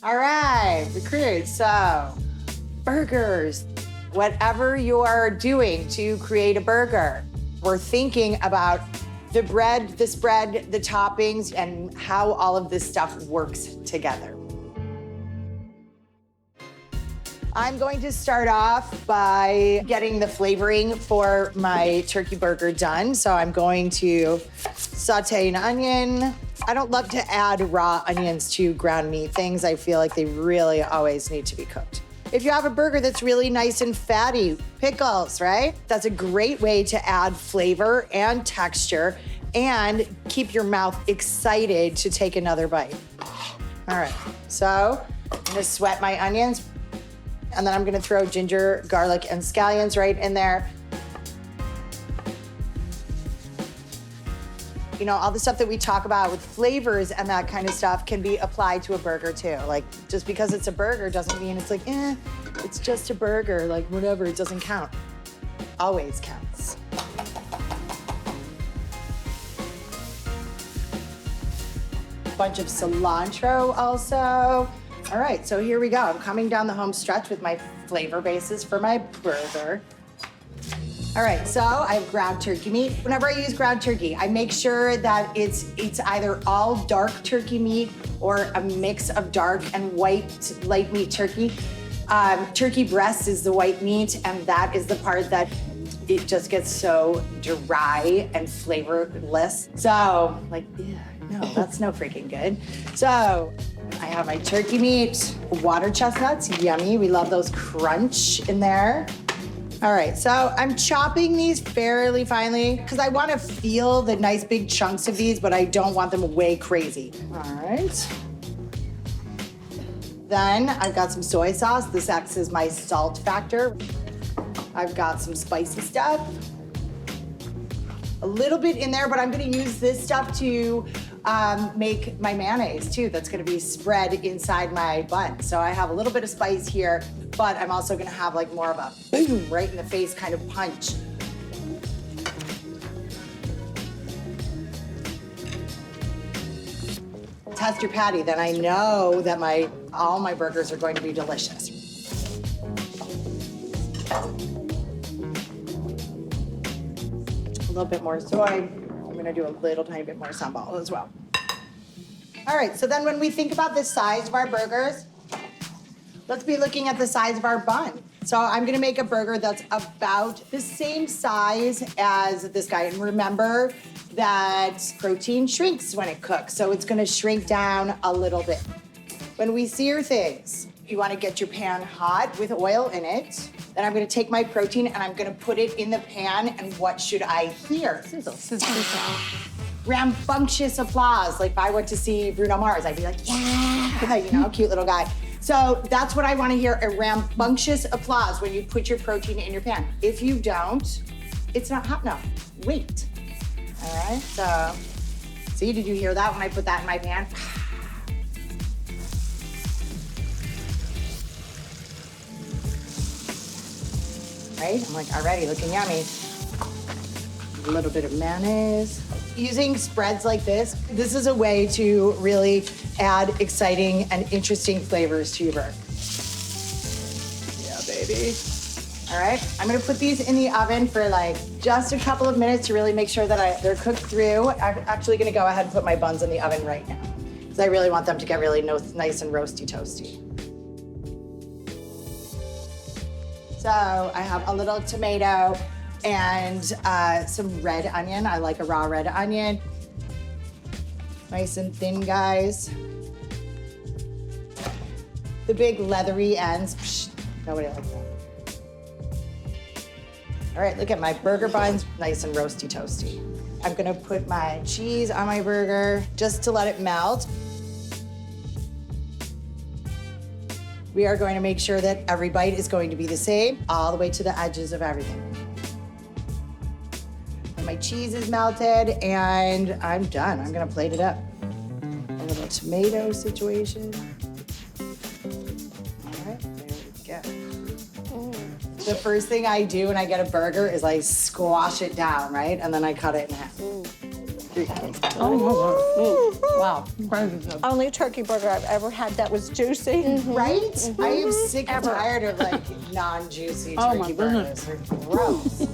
All right, recruits, so burgers. Whatever you are doing to create a burger, we're thinking about the bread, the spread, the toppings, and how all of this stuff works together. I'm going to start off by getting the flavoring for my turkey burger done. So I'm going to saute an onion. I don't love to add raw onions to ground meat things. I feel like they really always need to be cooked. If you have a burger that's really nice and fatty, pickles, right? That's a great way to add flavor and texture and keep your mouth excited to take another bite. All right, so I'm gonna sweat my onions, and then I'm gonna throw ginger, garlic, and scallions right in there. You know, all the stuff that we talk about with flavors and that kind of stuff can be applied to a burger too. Like, just because it's a burger doesn't mean it's like, it's just a burger, like whatever, it doesn't count. Always counts. Bunch of cilantro also. All right, so here we go. I'm coming down the home stretch with my flavor bases for my burger. All right, so I have ground turkey meat. Whenever I use ground turkey, I make sure that it's either all dark turkey meat or a mix of dark and white light meat turkey. Turkey breast is the white meat, and that is the part that it just gets so dry and flavorless. So, like, no, that's no freaking good. So, I have my turkey meat, water chestnuts, yummy. We love those crunch in there. All right, so I'm chopping these fairly finely because I want to feel the nice big chunks of these, but I don't want them way crazy. All right. Then I've got some soy sauce. This acts as my salt factor. I've got some spicy stuff. A little bit in there, but I'm gonna use this stuff to make my mayonnaise too. That's gonna be spread inside my bun. So I have a little bit of spice here, but I'm also gonna have like more of a boom, right in the face kind of punch. Test your patty, then I know that all my burgers are going to be delicious. A little bit more soy. I'm gonna do a little tiny bit more sambal as well. All right, so then when we think about the size of our burgers, let's be looking at the size of our bun. So I'm gonna make a burger that's about the same size as this guy. And remember that protein shrinks when it cooks, so it's gonna shrink down a little bit. When we sear things, you wanna get your pan hot with oil in it. Then I'm gonna take my protein and I'm gonna put it in the pan, and what should I hear? Sizzle. Sizzle. Rambunctious applause. Like if I went to see Bruno Mars, I'd be like, yeah, you know, cute little guy. So that's what I wanna hear, a rambunctious applause when you put your protein in your pan. If you don't, it's not hot enough. Wait. All right, so, see, did you hear that when I put that in my pan? Right, I'm like, already looking yummy. A little bit of mayonnaise. Using spreads like this is a way to really add exciting and interesting flavors to your burger. Yeah, baby. All right, I'm gonna put these in the oven for like just a couple of minutes to really make sure that they're cooked through. I'm actually gonna go ahead and put my buns in the oven right now because I really want them to get really nice and roasty toasty. So I have a little tomato and some red onion. I like a raw red onion. Nice and thin, guys. The big leathery ends, psh, nobody likes that. All right, look at my burger buns, nice and roasty toasty. I'm gonna put my cheese on my burger just to let it melt. We are going to make sure that every bite is going to be the same, all the way to the edges of everything. And my cheese is melted, and I'm done. I'm gonna plate it up. A little tomato situation. All right, there we go. The first thing I do when I get a burger is I squash it down, right? And then I cut it in half. juicy. Oh, wow. Only turkey burger I've ever had that was juicy. Right? I am sick and tired of like non-juicy Oh, my turkey burgers. They're gross.